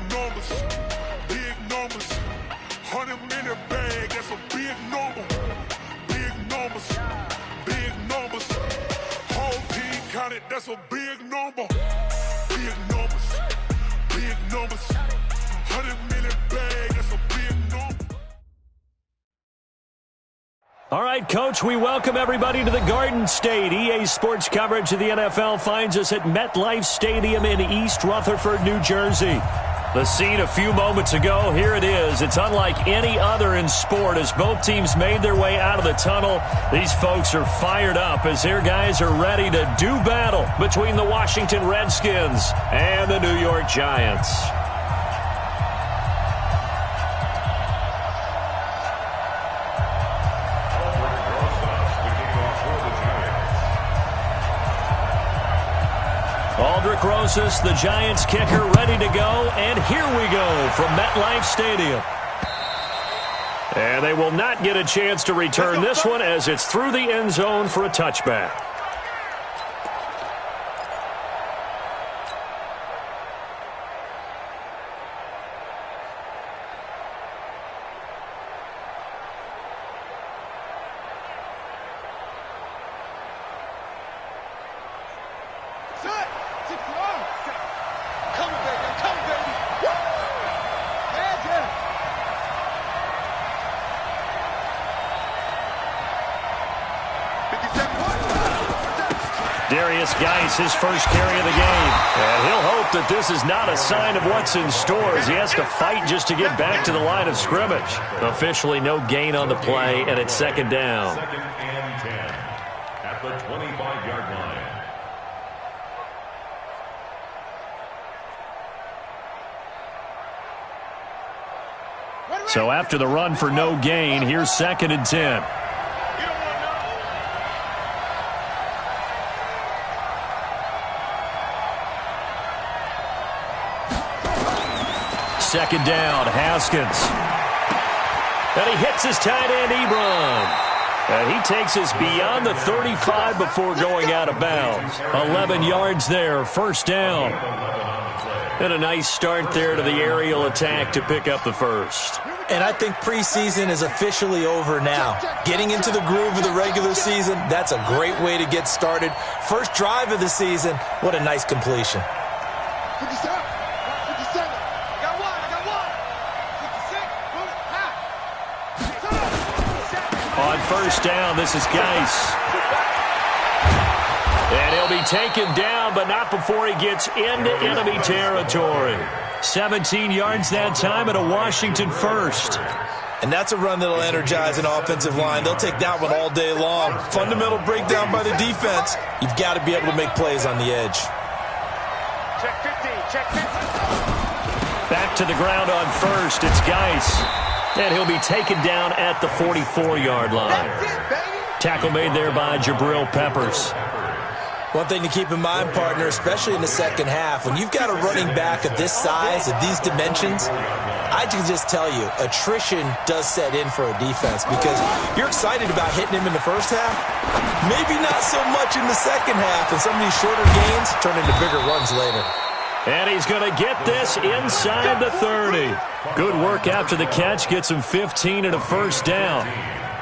numbers, big numbers. 100-minute bag, that's a big number. Big numbers, big numbers. Whole team counted, that's a big number. Big numbers, big numbers. 100-minute bag, that's a big number. All right, Coach, we welcome everybody to the Garden State. EA Sports coverage of the NFL finds us at MetLife Stadium in East Rutherford, New Jersey. The scene a few moments ago, here it is. It's unlike any other in sport as both teams made their way out of the tunnel. These folks are fired up as their guys are ready to do battle between the Washington Redskins and the New York Giants. Aldrich Rosas, the Giants kicker, ready to go. And here we go from MetLife Stadium. And they will not get a chance to return this one as it's through the end zone for a touchback. His first carry of the game. And he'll hope that this is not a sign of what's in store as he has to fight just to get back to the line of scrimmage. Officially no gain on the play, and it's second down. Second and 10 at the 25-yard line. So after the run for no gain, here's second and 10. Second down, Haskins. And he hits his tight end, Ebron. And he takes us beyond the 35 before going out of bounds. 11 yards there, first down. And a nice start there to the aerial attack to pick up the first. And I think preseason is officially over now. Getting into the groove of the regular season, that's a great way to get started. First drive of the season, what a nice completion. On first down, this is Geis. And he'll be taken down, but not before he gets into enemy territory. 17 yards that time and a Washington first. And that's a run that'll energize an offensive line. They'll take that one all day long. Fundamental breakdown by the defense. You've got to be able to make plays on the edge. Check 50, check 50. Back to the ground on first, it's Geis. And he'll be taken down at the 44-yard line. Tackle made there by Jabril Peppers. One thing to keep in mind, partner, especially in the second half, when you've got a running back of this size, of these dimensions, I can just tell you, attrition does set in for a defense because you're excited about hitting him in the first half, maybe not so much in the second half, and some of these shorter gains turn into bigger runs later. And he's going to get this inside the 30. Good work after the catch. Gets him 15 and a first down.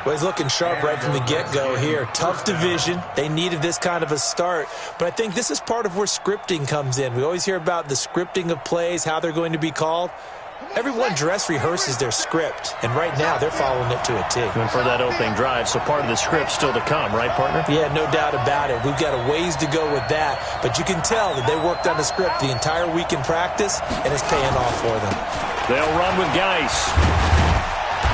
Well, he's looking sharp right from the get-go here. Tough division. They needed this kind of a start. But I think this is part of where scripting comes in. We always hear about the scripting of plays, how they're going to be called. Everyone dress rehearses their script, and right now they're following it to a T. And for that opening drive, so part of the script still to come, right, partner? Yeah, no doubt about it. We've got a ways to go with that, but you can tell that they worked on the script the entire week in practice, and it's paying off for them. They'll run with Geis.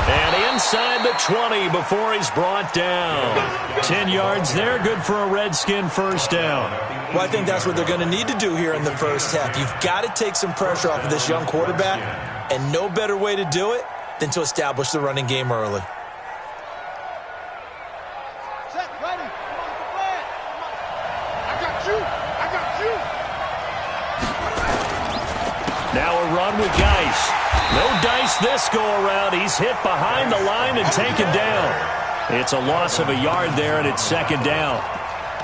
And inside the 20 before he's brought down. 10 yards there, good for a Redskin first down. Well, I think that's what they're going to need to do here in the first half. You've got to take some pressure off of this young quarterback, and no better way to do it than to establish the running game early. Set, ready. I got you. I got you. Now a run with Geis. No dice this go-around. He's hit behind the line and taken down. It's a loss of a yard there, and it's second down.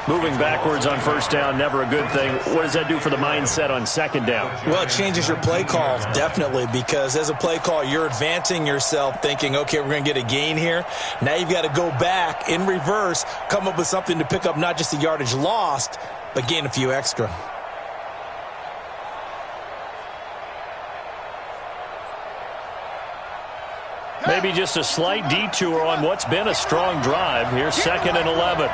Moving backwards on first down, never a good thing. What does that do for the mindset on second down? Well, it changes your play call, definitely, because as a play call, you're advancing yourself thinking, okay, we're going to get a gain here. Now you've got to go back in reverse, come up with something to pick up not just the yardage lost, but gain a few extra. Maybe just a slight detour on what's been a strong drive. Here's 2nd and 11.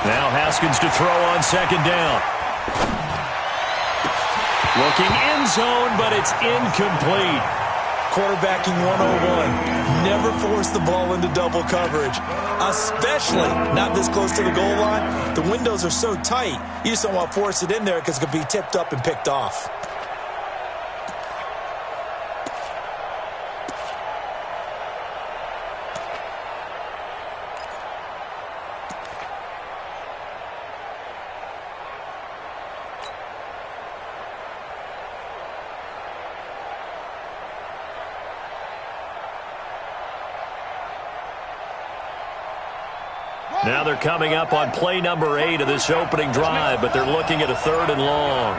Now Haskins to throw on second down. Looking end zone, but it's incomplete. Quarterbacking 101. Never force the ball into double coverage, especially not this close to the goal line. The windows are so tight, you just don't want to force it in there because it could be tipped up and picked off. Now they're coming up on play number 8 of this opening drive, but they're looking at a 3rd and long.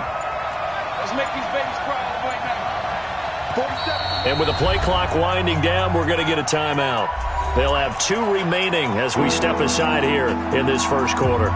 Let's make these babies cry right now. 47. And with the play clock winding down, we're going to get a timeout. They'll have 2 remaining as we step aside here in this first quarter.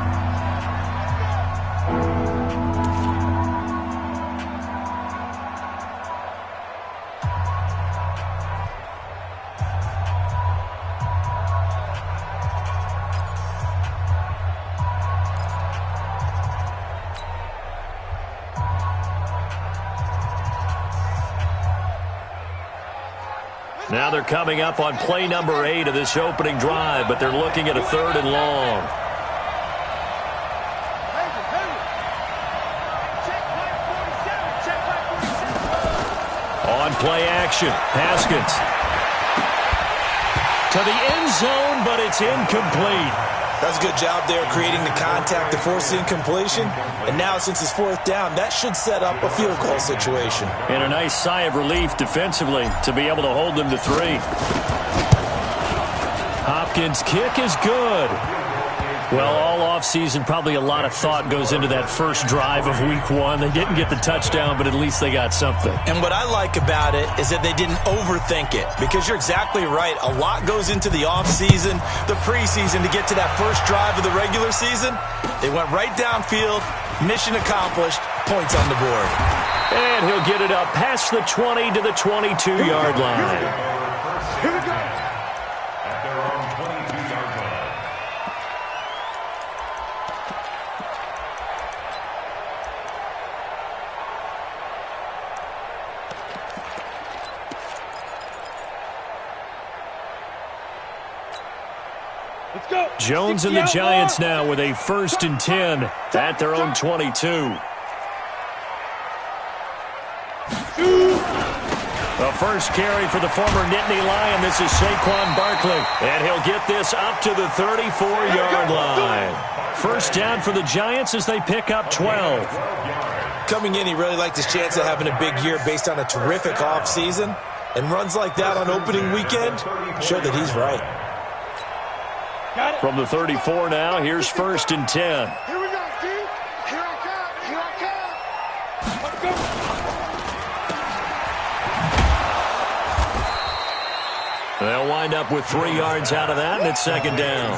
Now they're coming up on play number 8 of this opening drive, but they're looking at a 3rd and long. On play action, Haskins. To the end zone, but it's incomplete. That's a good job there creating the contact to force the incompletion. And now since it's 4th down, that should set up a field goal situation. And a nice sigh of relief defensively to be able to hold them to 3. Hopkins' kick is good. Well, all offseason, probably a lot of thought goes into that first drive of week 1. They didn't get the touchdown, but at least they got something. And what I like about it is that they didn't overthink it, because you're exactly right. A lot goes into the offseason, the preseason to get to that first drive of the regular season. They went right downfield, mission accomplished, points on the board. And he'll get it up past the 20 to the 22-yard line. Here we go. At their own 22-yard line. Let's go. Jones and the Giants now with a 1st and 10 at their own 22. The first carry for the former Nittany Lion. This is Saquon Barkley. And he'll get this up to the 34-yard line. First down for the Giants as they pick up 12. Coming in, he really liked his chance of having a big year based on a terrific offseason. And runs like that on opening weekend show that he's right. From the 34 now, here's 1st and 10. Here we go, Steve. Here I come. Here I come. Let's go. They'll wind up with 3 yards out of that, and it's 2nd down.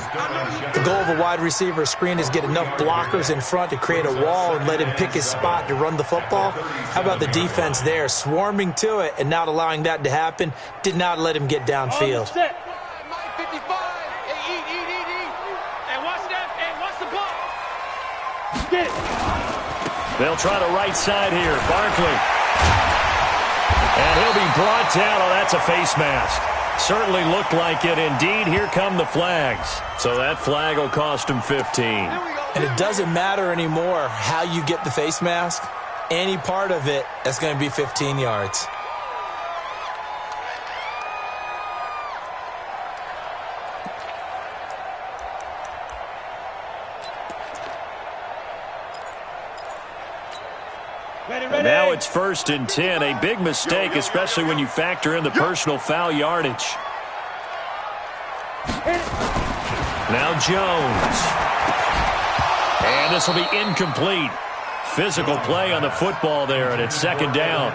The goal of a wide receiver screen is get enough blockers in front to create a wall and let him pick his spot to run the football. How about the defense there, swarming to it and not allowing that to happen? Did not let him get downfield. Set. 55. Hey, eat. And watch that. And watch the ball. Get it. They'll try the right side here. Barkley. And he'll be brought down. Oh, that's a face mask. Certainly looked like it. Indeed, here come the flags. So that flag will cost him 15. And it doesn't matter anymore how you get the face mask. Any part of it, that's going to be 15 yards. And now it's 1st and 10. A big mistake, especially when you factor in the personal foul yardage. Now Jones. And this will be incomplete. Physical play on the football there, and it's 2nd down.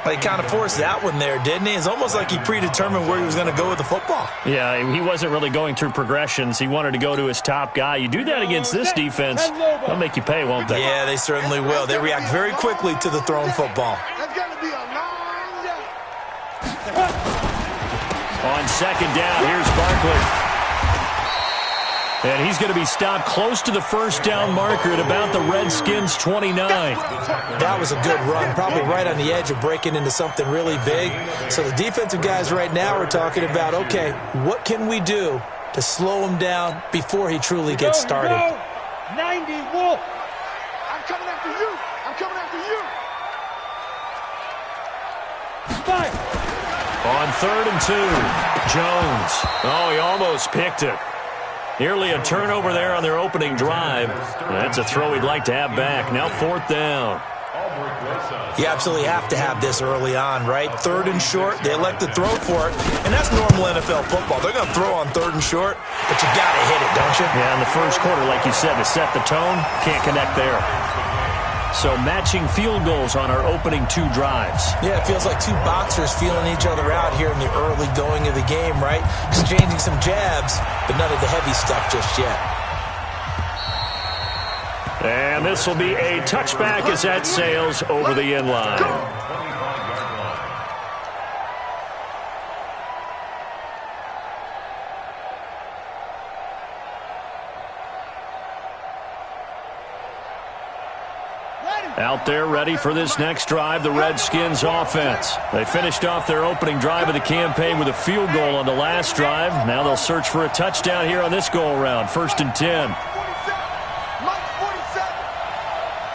He kind of forced that one there, didn't he? It's almost like he predetermined where he was going to go with the football. Yeah, he wasn't really going through progressions. He wanted to go to his top guy. You do that against this defense, they'll make you pay, won't they? Yeah, they certainly will. They react very quickly to the thrown football. That's going to be a long day. On 2nd down, here's Barkley. And he's going to be stopped close to the 1st down marker at about the Redskins' 29. That was a good run, probably right on the edge of breaking into something really big. So the defensive guys right now are talking about, okay, what can we do to slow him down before he truly gets started? 90 Wolf. I'm coming after you. I'm coming after you. Fire. On 3rd and 2, Jones. Oh, he almost picked it. Nearly a turnover there on their opening drive. That's a throw he'd like to have back. Now 4th down. You absolutely have to have this early on, right? 3rd and short, they elect to throw for it, and that's normal NFL football. They're going to throw on 3rd and short, but you got to hit it, don't you? Yeah, in the first quarter, like you said, to set the tone, can't connect there. So matching field goals on our opening 2 drives. Yeah, it feels like 2 boxers feeling each other out here in the early going of the game, right? Exchanging some jabs, but none of the heavy stuff just yet. And this will be a touchback as that sails over the end line. Out there ready for this next drive, the Redskins offense. They finished off their opening drive of the campaign with a field goal on the last drive. Now they'll search for a touchdown here on this go-around. 1st and 10. Mike, 47.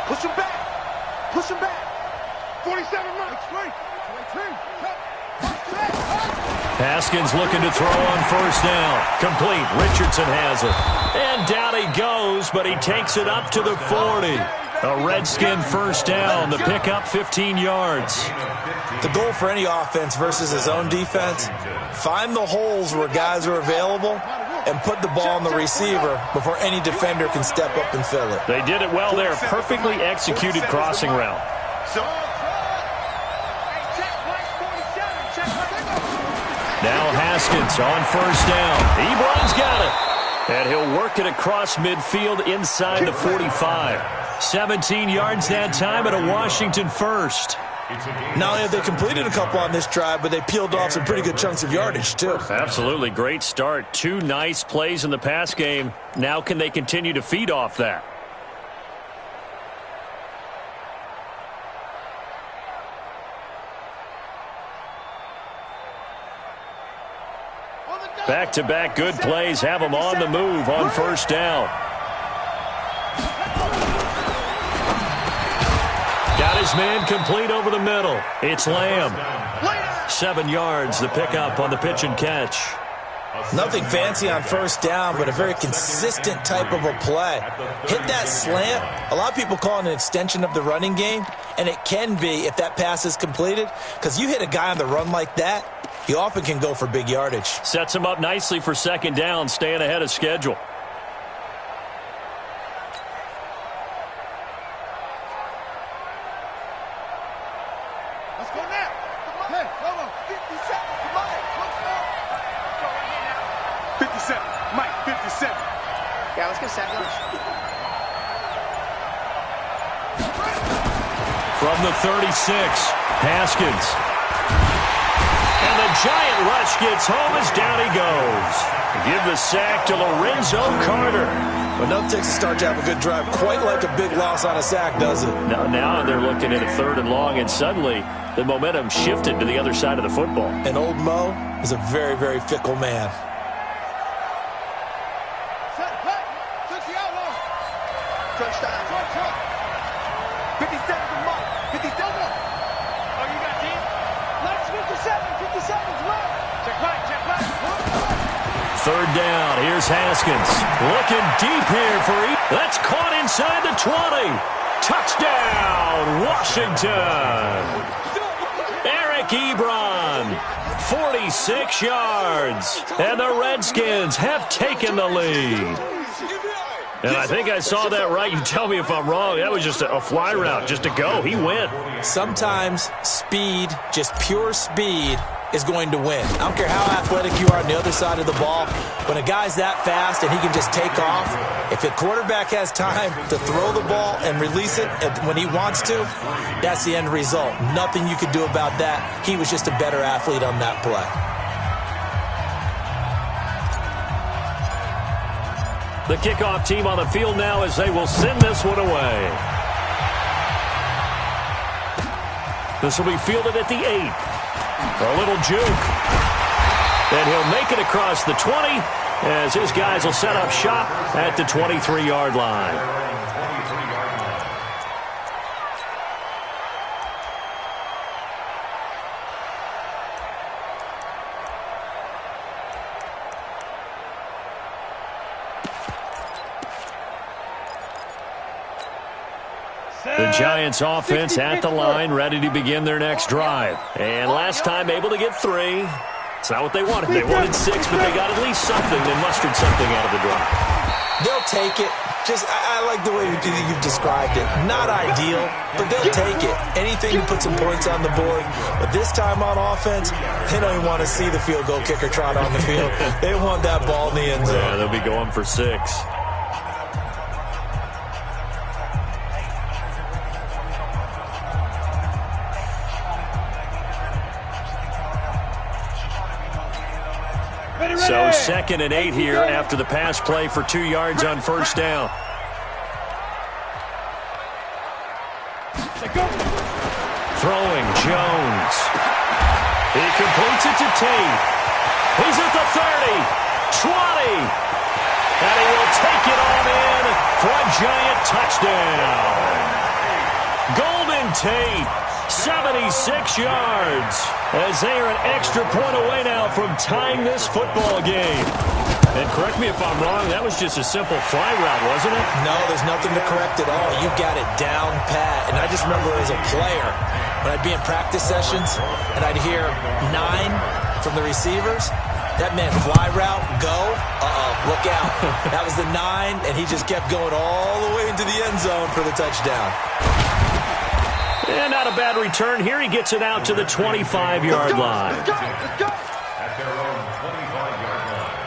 Push him back. Push him back. 47, Mike. 23. Haskins looking to throw on 1st down. Complete. Richardson has it. And down he goes, but he takes it up to the 40. A Redskin 1st down. The pickup 15 yards. The goal for any offense versus his own defense, find the holes where guys are available and put the ball on the receiver before any defender can step up and fill it. They did it well there. Perfectly executed crossing route. Now Haskins on 1st down. Ebron's got it. And he'll work it across midfield inside the 45. 17 yards that time and a Washington 1st. Not only have they completed a couple on this drive, but they peeled off some pretty good chunks of yardage, too. Absolutely. Great start. 2 nice plays in the pass game. Now can they continue to feed off that? Back-to-back good plays have them on the move on 1st down. Got his man complete over the middle. It's Lamb. 7 yards, the pickup on the pitch and catch. Nothing fancy on 1st down, but a very consistent type of a play. Hit that slant. A lot of people call it an extension of the running game, and it can be if that pass is completed, because you hit a guy on the run like that, he often can go for big yardage. Sets him up nicely for 2nd down, staying ahead of schedule. Let's go now. Hey, come on. 57. Mike, let's go. 57. Mike, 57. Yeah, let's get sack lunch. From the 36, Haskins. And the giant rush gets home as down he goes. Give the sack to Lorenzo Carter. But nothing takes a start to have a good drive quite like a big loss on a sack, does it? Now they're looking at a 3rd and long, and suddenly the momentum shifted to the other side of the football. And old Mo is a very, very fickle man. Touchdown. 57 to Mike. 57. Oh, you got deep? Let's 57. 57's Mike. Check right. 3rd down. Here's Haskins. Looking deep here for That's caught inside the 20. Touchdown, Washington. Eric Ebron, 46 yards. And the Redskins have taken the lead. And I think I saw that right. You tell me if I'm wrong. That was just a fly route, just to go. He went. Sometimes speed, just pure speed, is going to win. I don't care how athletic you are on the other side of the ball. When a guy's that fast and he can just take off, if a quarterback has time to throw the ball and release it when he wants to, that's the end result. Nothing you could do about that. He was just a better athlete on that play. The kickoff team on the field now as they will send this one away. This will be fielded at the 8. A little juke. And he'll make it across the 20 as his guys will set up shop at the 23-yard line. The Giants offense at the line, ready to begin their next drive. And last time able to get 3. It's not what they wanted. They wanted 6, but they got at least something. They mustered something out of the drive. They'll take it. I like the way you've described it. Not ideal, but they'll take it. Anything to put some points on the board. But this time on offense, they don't even want to see the field goal kicker trot on the field. They want that ball in the end zone. Yeah, they'll be going for 6. So 2nd and 8 here after the pass play for 2 yards on first down. Throwing Jones. He completes it to Tate. He's at the 30, 20. And he will take it on in for a giant touchdown. Golden Tate, 76 yards. As they are an extra point away now from tying this football game. And correct me if I'm wrong, that was just a simple fly route, wasn't it? No, there's nothing to correct at all. You got it down pat. And I just remember as a player, when I'd be in practice sessions and I'd hear 9 from the receivers, that meant fly route, go, look out. That was the 9, and he just kept going all the way into the end zone for the touchdown. And not a bad return here. He gets it out to the 25-yard line. At their own 25-yard line.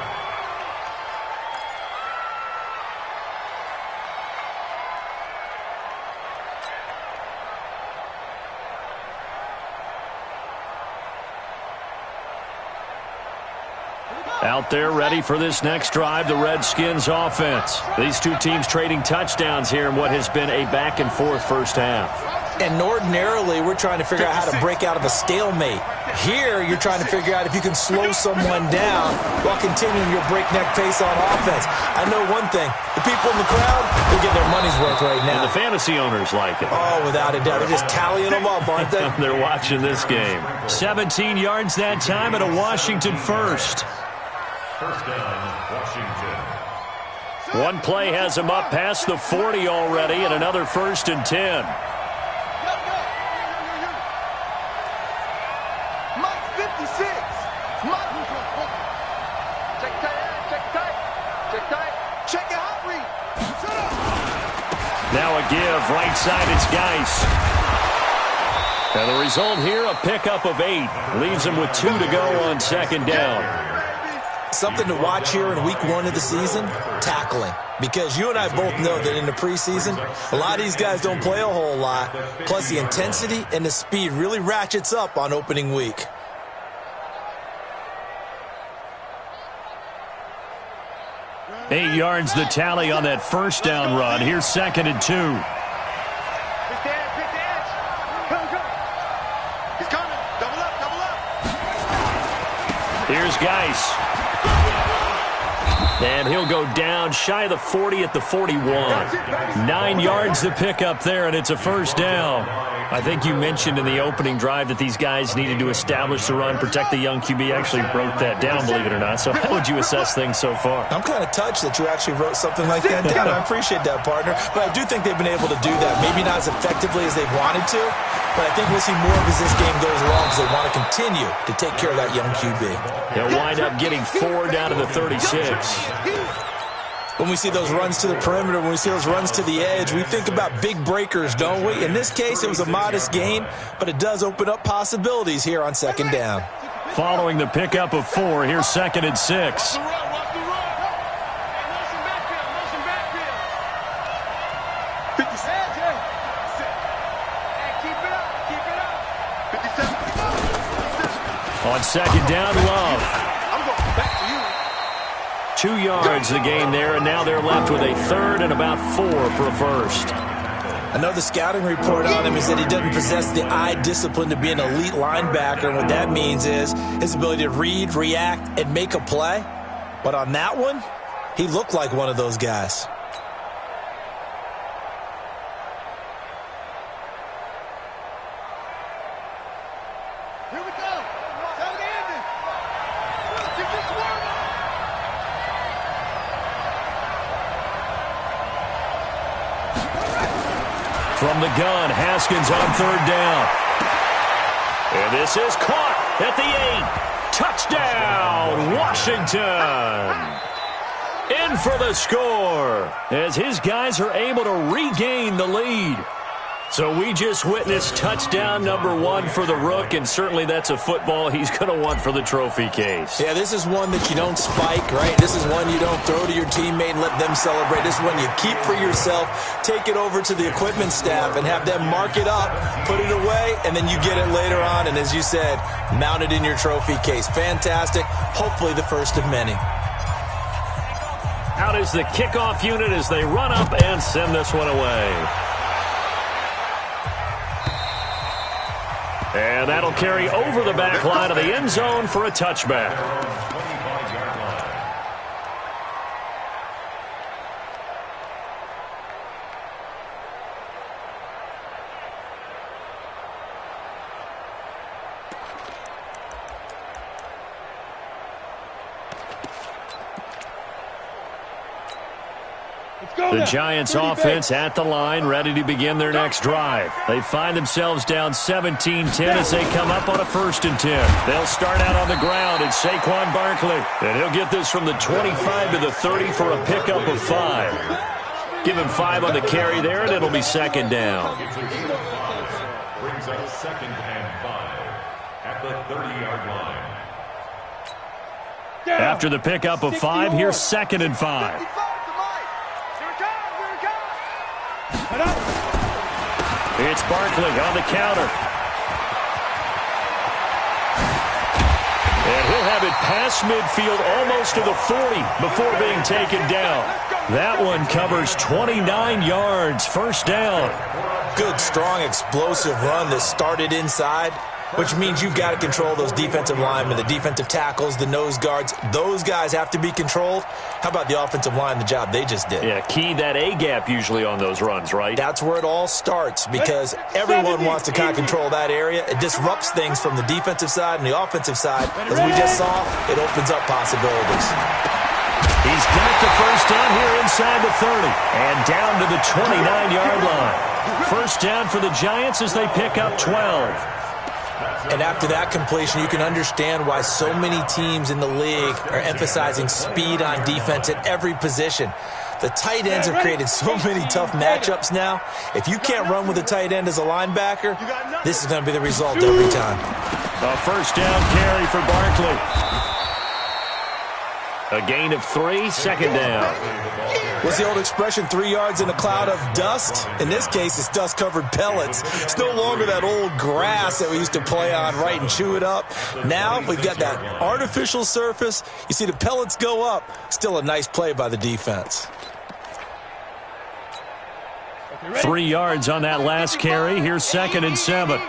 Out there ready for this next drive, the Redskins offense. These two teams trading touchdowns here in what has been a back-and-forth first half. And ordinarily, we're trying to figure out how to break out of a stalemate. Here, you're trying to figure out if you can slow someone down while continuing your breakneck pace on offense. I know one thing. The people in the crowd, they're getting their money's worth right now. And the fantasy owners like it. Oh, without a doubt. They're just tallying them up, aren't they? They're watching this game. 17 yards that time at a Washington first. First down, Washington. One play has him up past the 40 already, and another 1st and 10. Now a give, right side, it's Geis. And the result here, a pickup of 8. Leaves him with 2 to go on 2nd down. Something to watch here in week 1 of the season, tackling. Because you and I both know that in the preseason, a lot of these guys don't play a whole lot. Plus the intensity and the speed really ratchets up on opening week. Eight yards the tally on that first down run. Here's 2nd and 2. He's coming. Double up. Here's Geis. And he'll go down shy of the 40 at the 41. 9 yards to pick up there, and it's a first down. I think you mentioned in the opening drive that these guys needed to establish the run, protect the young QB. Actually wrote that down, believe it or not. So how would you assess things so far? I'm kind of touched that you actually wrote something like that down. I appreciate that, partner. But I do think they've been able to do that. Maybe not as effectively as they've wanted to, but I think we'll see more of as this game goes along because they want to continue to take care of that young QB. They'll wind up getting 4 down to the 36. When we see those runs to the perimeter, when we see those runs to the edge, we think about big breakers, don't we? In this case, it was a modest gain, but it does open up possibilities here on second down. Following the pickup of 4, here's 2nd and 6. On second down, Love. 2 yards the gain there, and now they're left with a 3rd and about 4 for a first. I know the scouting report on him is that he doesn't possess the eye discipline to be an elite linebacker, and what that means is his ability to read, react, and make a play. But on that one, he looked like one of those guys. From the gun, Haskins on 3rd down. And this is caught at the 8. Touchdown, Washington. In for the score as his guys are able to regain the lead. So we just witnessed touchdown number 1 for the Rook, and certainly that's a football he's going to want for the trophy case. Yeah, this is one that you don't spike, right? This is one you don't throw to your teammate and let them celebrate. This is one you keep for yourself, take it over to the equipment staff and have them mark it up, put it away, and then you get it later on, and as you said, mount it in your trophy case. Fantastic. Hopefully the first of many. Out is the kickoff unit as they run up and send this one away. And that'll carry over the back line of the end zone for a touchback. The Giants offense at the line, ready to begin their next drive. They find themselves down 17-10 as they come up on a 1st and 10. They'll start out on the ground. It's Saquon Barkley. And he'll get this from the 25 to the 30 for a pickup of 5. Give him 5 on the carry there, and it'll be 2nd down. Brings up 2nd and 5 at the 30-yard line. After the pickup of 5, here's 2nd and 5. It's Barkley on the counter. And he'll have it past midfield almost to the 40 before being taken down. That one covers 29 yards, 1st down. Good, strong, explosive run that started inside, which means you've got to control those defensive linemen, the defensive tackles, the nose guards. Those guys have to be controlled. How about the offensive line, the job they just did? Yeah, key that A-gap usually on those runs, right? That's where it all starts because everyone wants to kind of control that area. It disrupts things from the defensive side and the offensive side. As we just saw, it opens up possibilities. He's got the 1st down here inside the 30 and down to the 29-yard line. 1st down for the Giants as they pick up 12. And after that completion, you can understand why so many teams in the league are emphasizing speed on defense at every position. The tight ends have created so many tough matchups now. If you can't run with a tight end as a linebacker, this is going to be the result every time. A 1st down carry for Barkley. A gain of 3, 2nd down. What's the old expression, 3 yards in a cloud of dust? In this case, it's dust-covered pellets. It's no longer that old grass that we used to play on, right, and chew it up. Now we've got that artificial surface. You see the pellets go up. Still a nice play by the defense. 3 yards on that last carry. Here's 2nd and 7.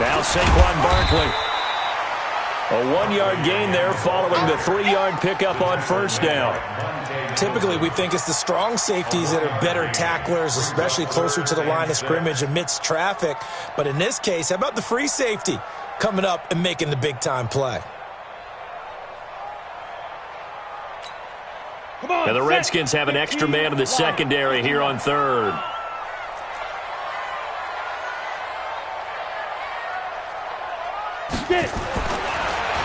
Now Saquon Barkley. A 1-yard gain there following the 3-yard pickup on first down. Typically, we think it's the strong safeties that are better tacklers, especially closer to the line of scrimmage amidst traffic. But in this case, how about the free safety coming up and making the big-time play? And the Redskins have an extra man in the secondary here on third.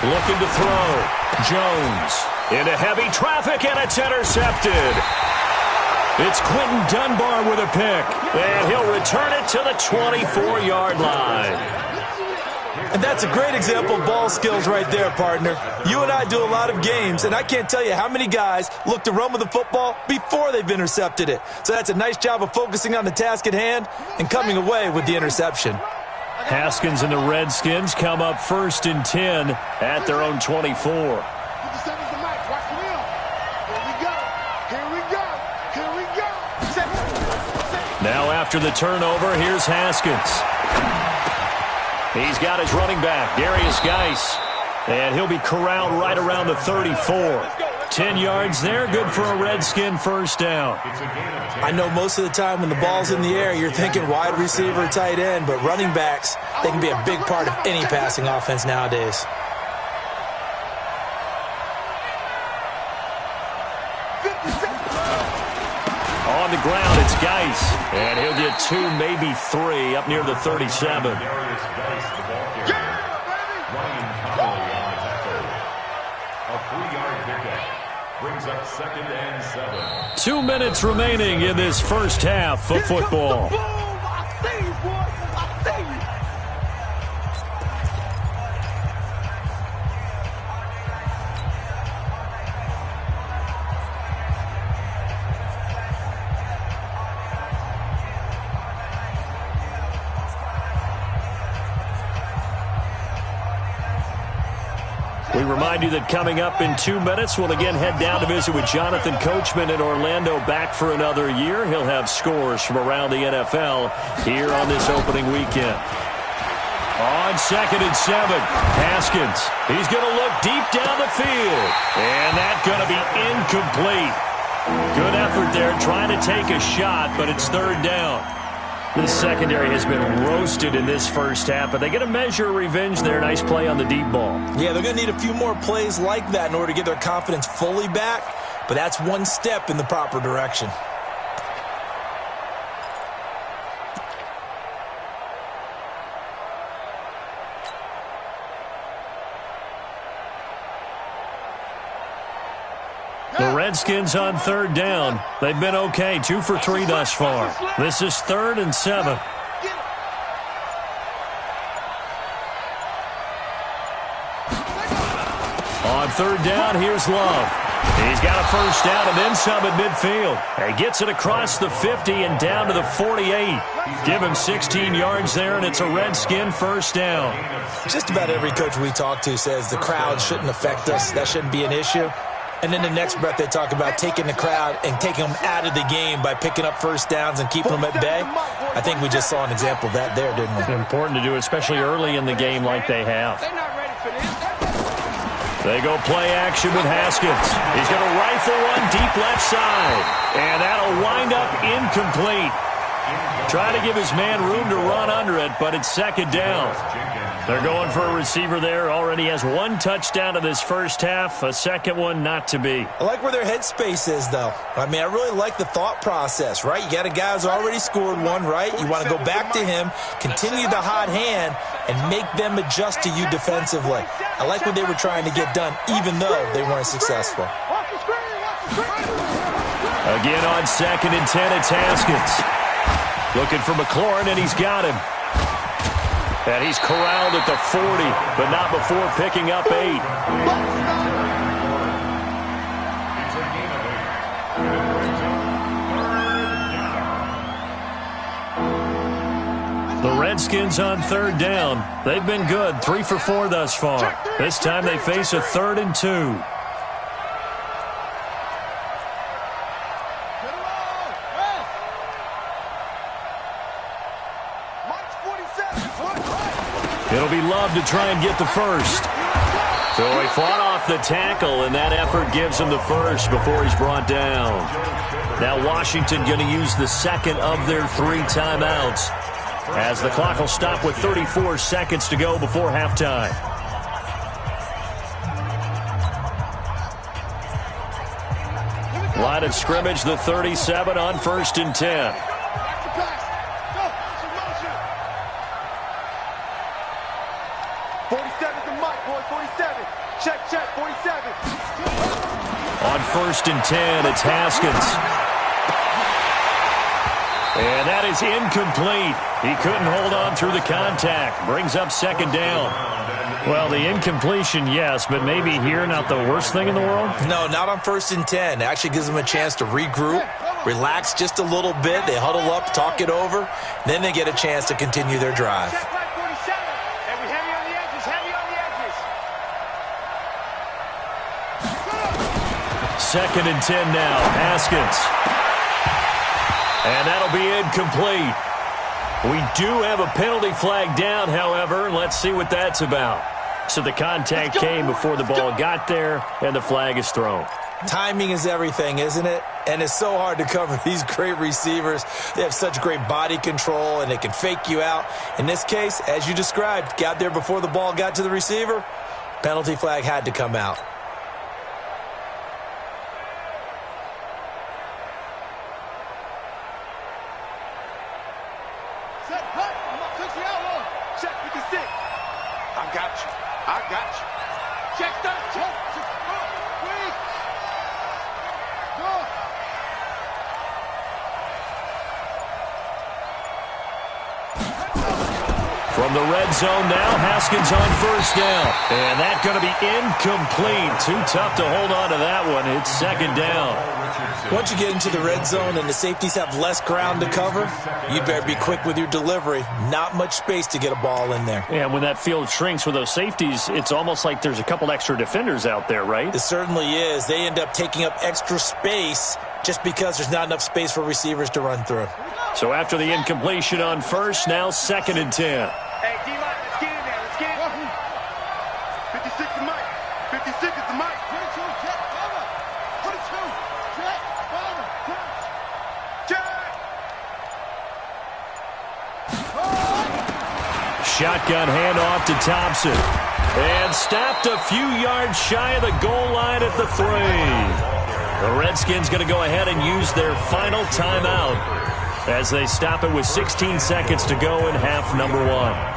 Looking to throw. Jones into heavy traffic, and it's intercepted. It's Quentin Dunbar with a pick, and he'll return it to the 24-yard line. And that's a great example of ball skills right there, partner. You and I do a lot of games, and I can't tell you how many guys look to run with the football before they've intercepted it. So that's a nice job of focusing on the task at hand and coming away with the interception. Haskins and the Redskins come up 1st and 10 at their own 24. Now after the turnover, here's Haskins. He's got his running back, Darius Geis, and he'll be corralled right around the 34. 10 yards there, good for a Redskin first down. I know most of the time when the ball's in the air, you're thinking wide receiver, tight end, but running backs, they can be a big part of any passing offense nowadays. On the ground, it's Geis, and he'll get 2, maybe 3, up near the 37. Brings up 2nd and 7. 2 minutes remaining in this first half of football. We remind you that coming up in 2 minutes, we'll again head down to visit with Jonathan Coachman in Orlando, back for another year. He'll have scores from around the NFL here on this opening weekend. On 2nd and 7, Haskins. He's going to look deep down the field, and that's going to be incomplete. Good effort there trying to take a shot, but it's 3rd down. This secondary has been roasted in this first half, but they get a measure of revenge there. Nice play on the deep ball. Yeah, they're going to need a few more plays like that in order to get their confidence fully back, but that's one step in the proper direction. The Redskins on 3rd down. They've been okay, 2 for 3 thus far. This is 3rd and 7. On 3rd down, here's Love. He's got a first down and then some at midfield. He gets it across the 50 and down to the 48. Give him 16 yards there, and it's a Redskin first down. Just about every coach we talk to says the crowd shouldn't affect us. That shouldn't be an issue. And then the next breath they talk about taking the crowd and taking them out of the game by picking up first downs and keeping them at bay. I think we just saw an example of that there, didn't we? It's important to do, especially early in the game like they have. They go play action with Haskins. He's going to rifle one deep left side. And that'll wind up incomplete. Trying to give his man room to run under it, but it's 2nd down. They're going for a receiver there. Already has 1 touchdown in this first half. A second one not to be. I like where their headspace is, though. I mean, I really like the thought process, right? You got a guy who's already scored one, right? You want to go back to him, continue the hot hand, and make them adjust to you defensively. I like what they were trying to get done, even though they weren't successful. Again on 2nd and 10, it's Haskins. Looking for McLaurin, and he's got him. And he's corralled at the 40, but not before picking up 8. The Redskins on 3rd down. They've been good, 3 for 4 thus far. This time they face a 3rd and 2. It'll be Love to try and get the first. So he fought off the tackle, and that effort gives him the first before he's brought down. Now Washington going to use the second of their 3 timeouts, as the clock will stop with 34 seconds to go before halftime. Line of scrimmage, the 37 on 1st and 10. 47 to Mike, boy, 47. Check, 47. On 1st and 10, it's Haskins. And that is incomplete. He couldn't hold on through the contact. Brings up 2nd down. Well, the incompletion, yes, but maybe here not the worst thing in the world? No, not on 1st and 10. It actually gives them a chance to regroup, relax just a little bit. They huddle up, talk it over. Then they get a chance to continue their drive. Check, 47. And we heavy on the edges, heavy on the edges. 2nd and 10 now. Haskins. And that'll be incomplete. We do have a penalty flag down, however. Let's see what that's about. So the contact came before the ball got there, and the flag is thrown. Timing is everything, isn't it? And it's so hard to cover these great receivers. They have such great body control, and they can fake you out. In this case, as you described, got there before the ball got to the receiver. Penalty flag had to come out. Check 56. I got you. Check 13. From the red zone now, Haskins on 1st down. And that's going to be incomplete. Too tough to hold on to that one. It's 2nd down. Once you get into the red zone and the safeties have less ground to cover, you better be quick with your delivery. Not much space to get a ball in there. And when that field shrinks with those safeties, it's almost like there's a couple extra defenders out there, right? It certainly is. They end up taking up extra space just because there's not enough space for receivers to run through. So after the incompletion on 1st, now 2nd and 10. Hey, D-Mike, let's get in there. Let's get in. 56 to Mike. 56 is to Mike. 22, check, cover. 22, check, cover. Check. Shotgun handoff to Thompson. And stopped a few yards shy of the goal line at the 3. The Redskins going to go ahead and use their final timeout as they stop it with 16 seconds to go in half number 1.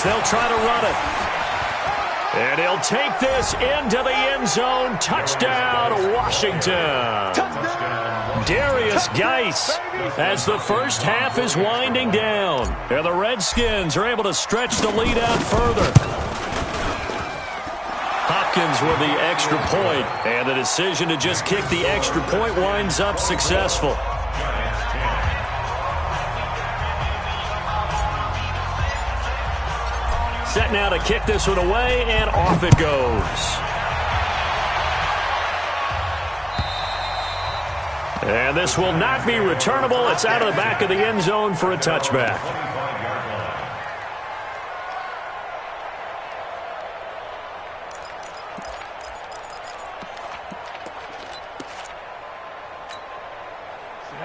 They'll try to run it. And he'll take this into the end zone. Touchdown, Washington. Darius Geis as the first half is winding down. And the Redskins are able to stretch the lead out further. Hopkins with the extra point. And the decision to just kick the extra point winds up successful. Set now to kick this one away, and off it goes. And this will not be returnable. It's out of the back of the end zone for a touchback.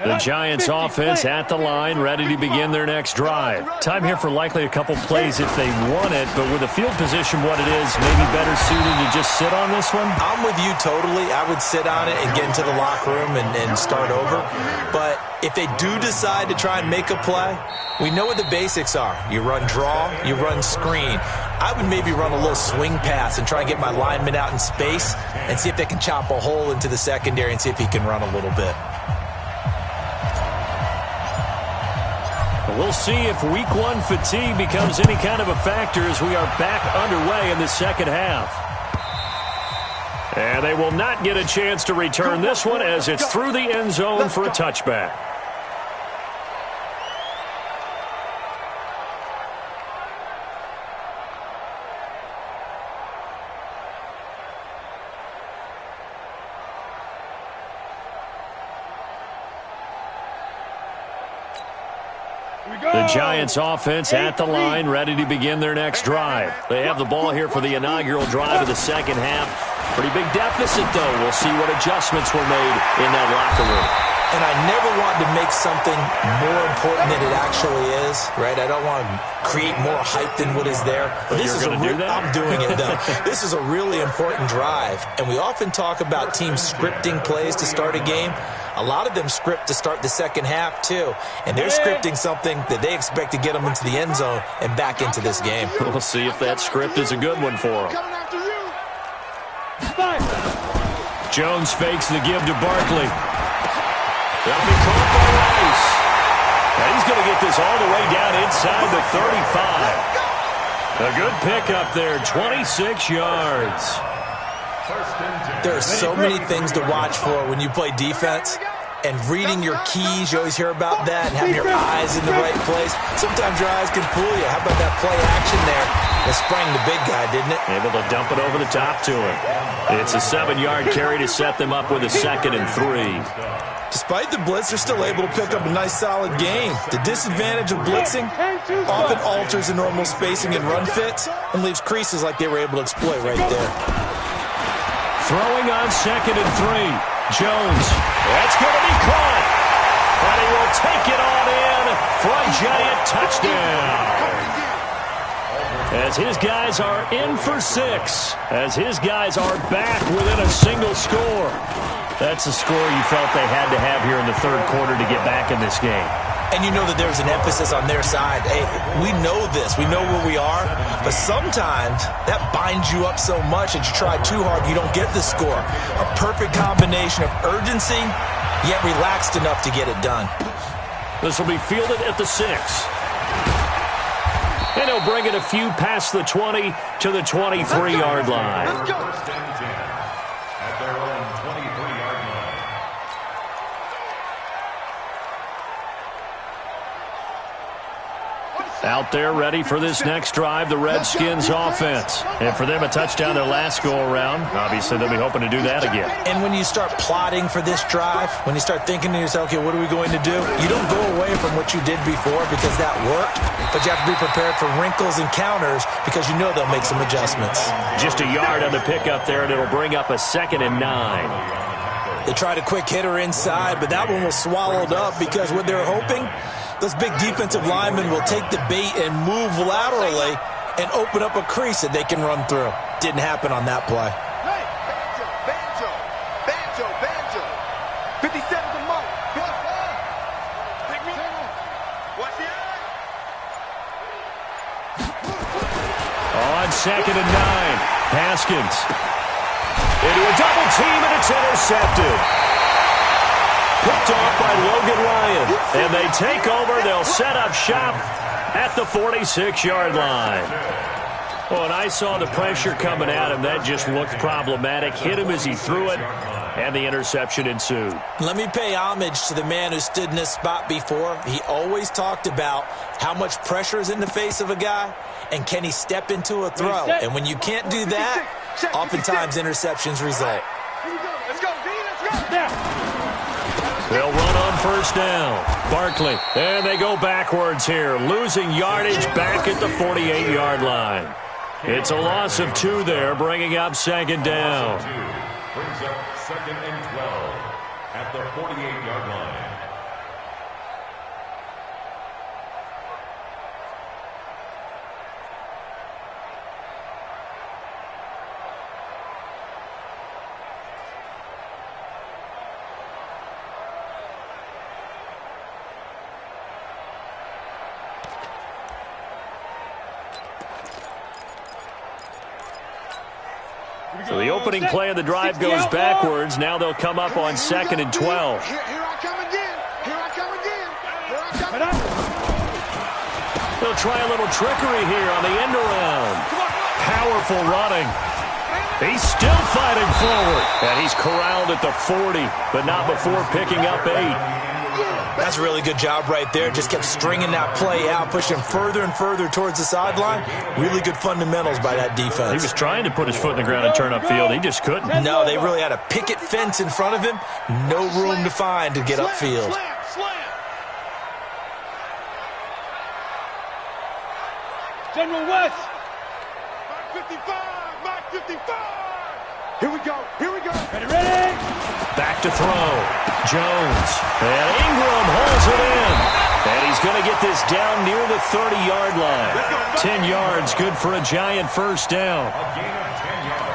The Giants offense at the line, ready to begin their next drive. Time here for likely a couple plays if they want it, but with the field position what it is, maybe better suited to just sit on this one? I'm with you totally. I would sit on it and get into the locker room and start over. But if they do decide to try and make a play, we know what the basics are. You run draw, you run screen. I would maybe run a little swing pass and try and get my lineman out in space and see if they can chop a hole into the secondary and see if he can run a little bit. We'll see if week 1 fatigue becomes any kind of a factor as we are back underway in the second half. And they will not get a chance to return this one as it's through the end zone for a touchback. The Giants offense at the line, ready to begin their next drive. They have the ball here for the inaugural drive of the second half. Pretty big deficit, though. We'll see what adjustments were made in that locker room. And I never want to make something more important than it actually is, right? I don't want to create more hype than what is there. But this is going to do that? I'm doing it, though. This is a really important drive. And we often talk about teams scripting plays to start a game. A lot of them script to start the second half, too. And they're scripting something that they expect to get them into the end zone and back into this game. We'll see if that script is a good one for them. Jones fakes the give to Barkley. That'll be caught by Rice. And he's going to get this all the way down inside the 35. A good pickup there, 26 yards. There are so many things to watch for when you play defense. And reading your keys, you always hear about that, and having your eyes in the right place. Sometimes your eyes can fool you. How about that play action there? It sprang the big guy, didn't it? Able to dump it over the top to him. It's a 7-yard carry to set them up with a 2nd and 3. Despite the blitz, they're still able to pick up a nice, solid gain. The disadvantage of blitzing often alters the normal spacing and run fits and leaves creases like they were able to exploit right there. Throwing on 2nd and 3. Jones, that's going to be caught. And he will take it on in for a giant touchdown. As his guys are in for 6. As his guys are back within a single score. That's the score you felt they had to have here in the third quarter to get back in this game. And you know that there's an emphasis on their side. Hey, we know this. We know where we are. But sometimes that binds you up so much that you try too hard, you don't get the score. A perfect combination of urgency, yet relaxed enough to get it done. This will be fielded at the 6. And he'll bring it a few past the 20 to the 23-yard line. First and 10 at their own 23-yard line. Out there ready for this next drive, the Redskins offense. And for them, a touchdown their last go-around. Obviously, they'll be hoping to do that again. And when you start plotting for this drive, when you start thinking to yourself, okay, what are we going to do? You don't go away from what you did before because that worked, but you have to be prepared for wrinkles and counters because you know they'll make some adjustments. Just a yard on the pickup there, and it'll bring up a 2nd and 9. They tried a quick hitter inside, but that one was swallowed up because what they're hoping, those big defensive linemen will take the bait and move laterally and open up a crease that they can run through. Didn't happen on that play. Hey, banjo, banjo, banjo, banjo. 57's a mark. Take me. Watch the eye. On 2nd and 9, Haskins. Into a double team, and it's intercepted. Picked off by Logan Ryan. And they take over. They'll set up shop at the 46-yard line. Well, and I saw the pressure coming at him. That just looked problematic. Hit him as he threw it, and the interception ensued. Let me pay homage to the man who stood in this spot before. He always talked about how much pressure is in the face of a guy, and can he step into a throw. And when you can't do that, oftentimes interceptions result. Let's go, D. Let's go. They'll run on first down. Barkley. And they go backwards here, losing yardage back at the 48-yard line. It's a loss of 2 there, bringing up 2nd down. Brings up 2nd and 12 at the 48-yard line. So the opening play of the drive goes backwards. Now they'll come up on 2nd and 12. Here I come again. Here I come again. Here I come again. They'll try a little trickery here on the end around. Powerful running. He's still fighting forward. And he's corralled at the 40, but not before picking up 8. That's a really good job right there. Just kept stringing that play out, pushing further and further towards the sideline. Really good fundamentals by that defense. He was trying to put his foot in the ground and turn upfield. He just couldn't. No, they really had a picket fence in front of him. No room to find to get upfield. General West. Mark 55. Mark 55. Here we go. Here we go. Ready. Back to throw. Jones. And Ingram holds it in. And he's going to get this down near the 30-yard line. 10 yards, good for a giant first down.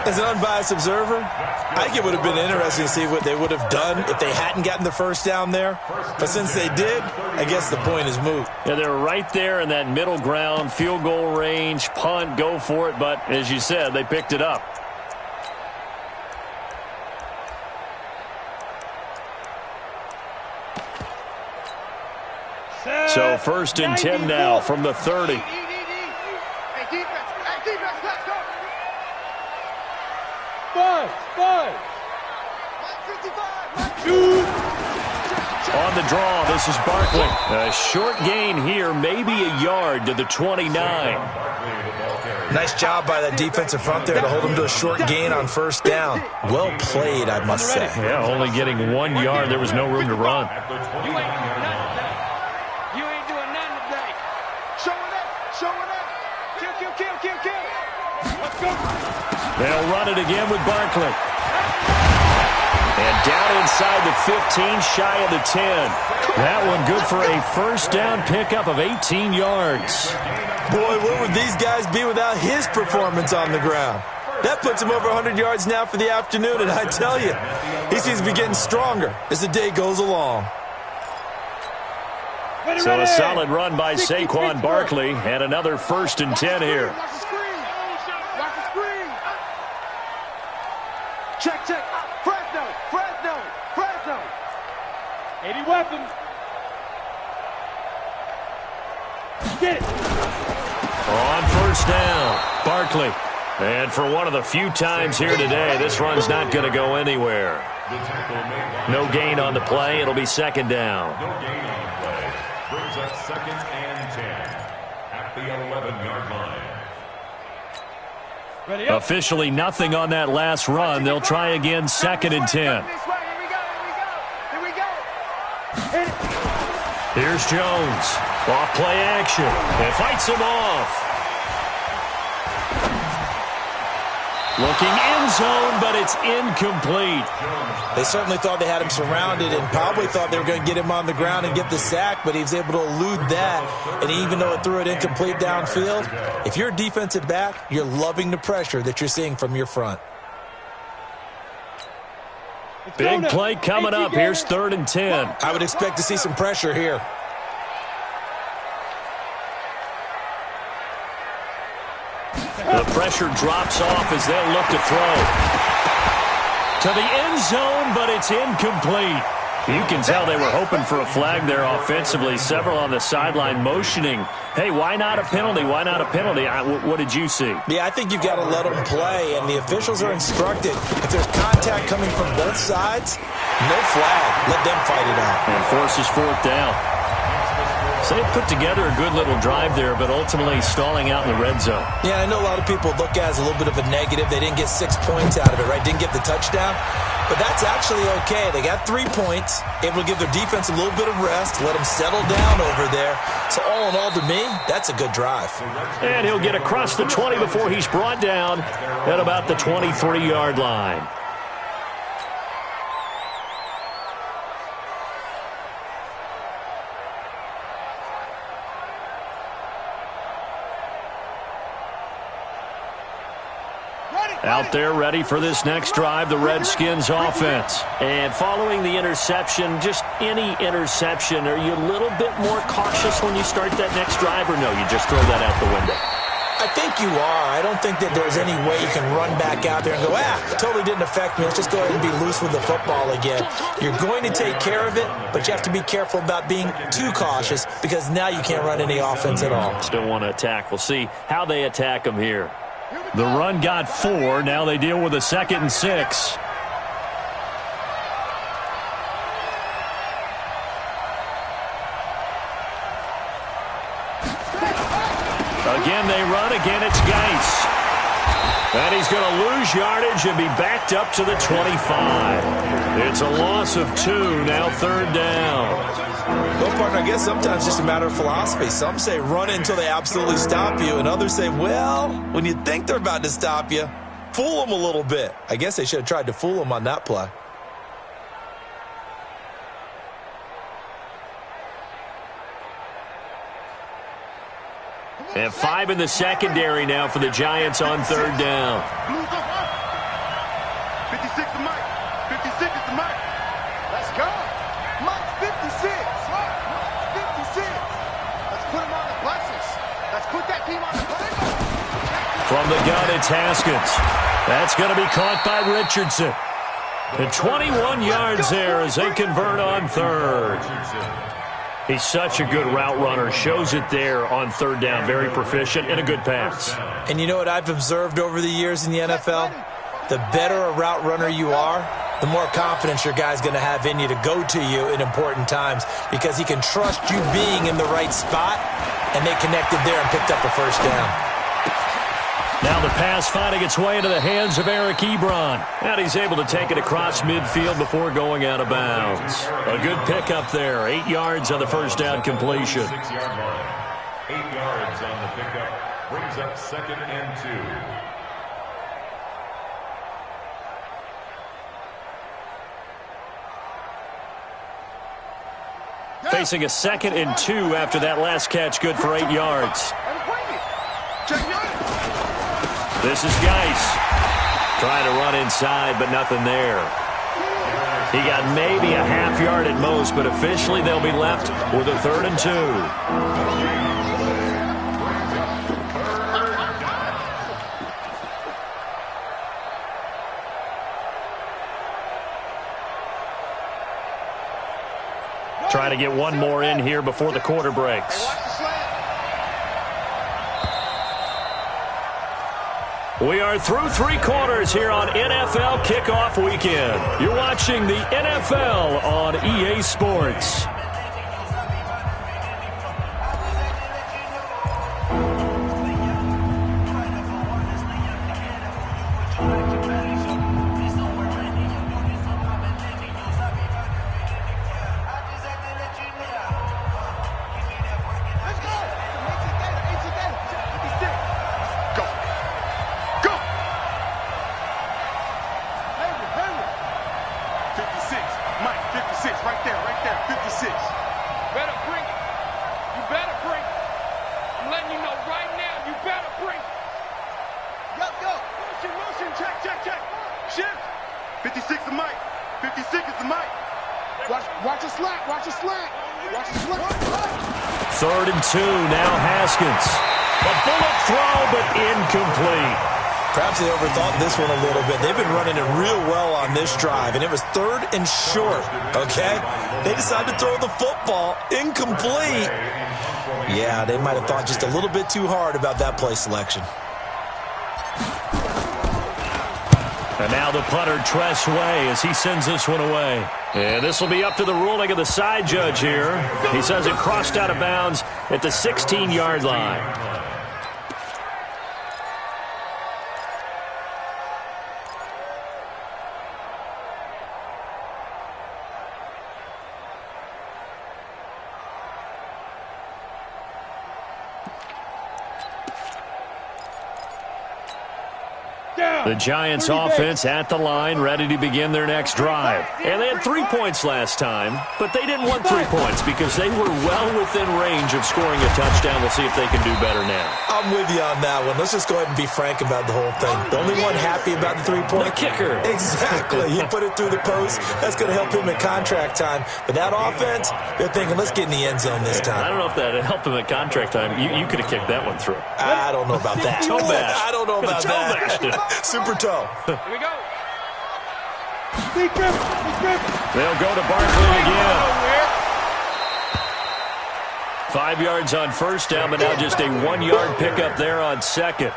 As an unbiased observer, I think it would have been interesting to see what they would have done if they hadn't gotten the first down there. But since they did, I guess the point is moot. Yeah, they're right there in that middle ground, field goal range, punt, go for it. But as you said, they picked it up. So 1st and 10 now from the 30. Hey, defense, let's go. Five. On the draw, this is Barkley. A short gain here, maybe a yard to the 29. Nice job by that defensive front there to hold him to a short gain on first down. Well played, I must say. Yeah, only getting 1 yard. There was no room to run. You ain't doing nothing today. Showing up. Kill. Let's go. They'll run it again with Barkley. And down inside the 15, shy of the 10. That one good for a first down pickup of 18 yards. Boy, where would these guys be without his performance on the ground? That puts him over 100 yards now for the afternoon, and I tell you, he seems to be getting stronger as the day goes along. So a solid run by Saquon Barkley, and another 1st and 10 here. Watch the screen. Check. Fresno. 80 weapons. Get it. On 1st down, Barkley. And for one of the few times here today, this run's not going to go anywhere. No gain on the play. It'll be 2nd down. No gain on the play. Brings up 2nd and 10 at the 11-yard line. Officially nothing on that last run. They'll try again 2nd and 10. Here we go. Here's Jones. Off play action. And fights him off. Looking end zone, but it's incomplete. They certainly thought they had him surrounded and probably thought they were going to get him on the ground and get the sack, but he was able to elude that. And even though it threw it incomplete downfield, if you're a defensive back, you're loving the pressure that you're seeing from your front. Big play coming up. Here's 3rd and 10. I would expect to see some pressure here. The pressure drops off as they'll look to throw. To the end zone, but it's incomplete. You can tell they were hoping for a flag there offensively. Several on the sideline motioning, hey, why not a penalty? Why not a penalty? What did you see? Yeah, I think you've got to let them play, and the officials are instructed. If there's contact coming from both sides, no flag. Let them fight it out. And forces 4th down. So they put together a good little drive there, but ultimately stalling out in the red zone. Yeah, I know a lot of people look at it as a little bit of a negative. They didn't get 6 points out of it, right? Didn't get the touchdown. But that's actually okay. They got 3 points, able to give their defense a little bit of rest, let them settle down over there. So all in all, to me, that's a good drive. And he'll get across the 20 before he's brought down at about the 23-yard line. Out there ready for this next drive, the Redskins offense. And following the interception, just any interception, are you a little bit more cautious when you start that next drive, or no, you just throw that out the window? I think you are. I don't think that there's any way you can run back out there and go, totally didn't affect me. Let's just go ahead and be loose with the football again. You're going to take care of it, but you have to be careful about being too cautious because now you can't run any offense at all. Still want to attack. We'll see how they attack them here. The run got 4. Now they deal with a 2nd and 6. Again, they run. Again, it's Geis. And he's going to lose yardage and be backed up to the 25. It's a loss of 2, now 3rd down. Well, partner, I guess sometimes it's just a matter of philosophy. Some say run until they absolutely stop you, and others say, well, when you think they're about to stop you, fool them a little bit. I guess they should have tried to fool them on that play. And 5 in the secondary now for the Giants on 3rd down. 56 to Mike. 56 is to Mike. Let's go. Mike's 56. Mike's 56. Let's put him on the buses. Let's put that team on the buses. From the gun, it's Haskins. That's going to be caught by Richardson. And 21 yards there as they convert on 3rd. He's such a good route runner. Shows it there on 3rd down. Very proficient and a good pass. And you know what I've observed over the years in the NFL? The better a route runner you are, the more confidence your guy's going to have in you to go to you in important times because he can trust you being in the right spot, and they connected there and picked up the 1st down. Now the pass finding its way into the hands of Eric Ebron. And he's able to take it across midfield before going out of bounds. A good pickup there. 8 yards on the 1st down completion. 6-yard line. 8 yards on the pickup. Brings up 2nd and 2. Facing a 2nd and 2 after that last catch. Good for 8 yards. This is Geis. Trying to run inside, but nothing there. He got maybe a half yard at most, but officially they'll be left with a 3rd and 2. Trying to get one more in here before the quarter breaks. We are through 3 quarters here on NFL Kickoff Weekend. You're watching the NFL on EA Sports. Third and 2, now Haskins. A bullet throw, but incomplete. Perhaps they overthought this one a little bit. They've been running it real well on this drive, and it was 3rd and short, okay? They decided to throw the football incomplete. Yeah, they might have thought just a little bit too hard about that play selection. And now the punter, Tress Way, as he sends this one away. And this will be up to the ruling of the side judge here. He says it crossed out of bounds at the 16-yard line. The Giants offense at the line, ready to begin their next drive. And they had 3 points last time, but they didn't want 3 points because they were well within range of scoring a touchdown. We'll see if they can do better now. I'm with you on that one. Let's just go ahead and be frank about the whole thing. The only one happy about the 3-point. The kicker. Exactly. He put it through the post. That's going to help him at contract time. But that offense, they're thinking, let's get in the end zone this time. I don't know if that helped him at contract time. You could have kicked that one through. I don't know about that. Toe bash. I don't know about that. Super toe. Here we go. They'll go to Barkley again. 5 yards on 1st down, but now just a 1-yard pickup there on 2nd.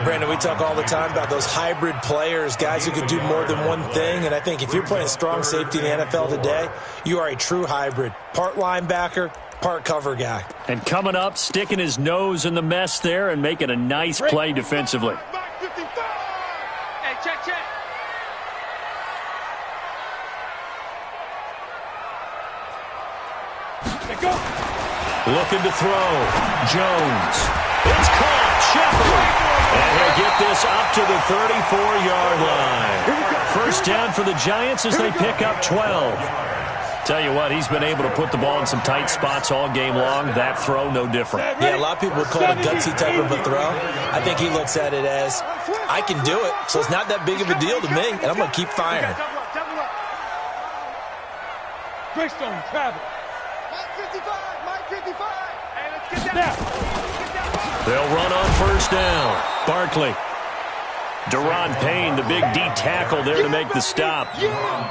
Brandon, we talk all the time about those hybrid players, guys who can do more than one thing. And I think if you're playing strong safety in the NFL today, you are a true hybrid. Part linebacker, part cover guy. And coming up, sticking his nose in the mess there and making a nice play defensively. check. Looking to throw. Jones. It's caught. Shepard. And he'll get this up to the 34-yard line. First down for the Giants as they pick up 12. Tell you what, he's been able to put the ball in some tight spots all game long. That throw, no different. Yeah, a lot of people would call it a gutsy type of a throw. I think he looks at it as, I can do it, so it's not that big of a deal to me, and I'm going to keep firing. Greystone, travel. Mike 55. Hey, let's get down. They'll run on first down. Barkley. Deron Payne, the big D tackle there to make the stop.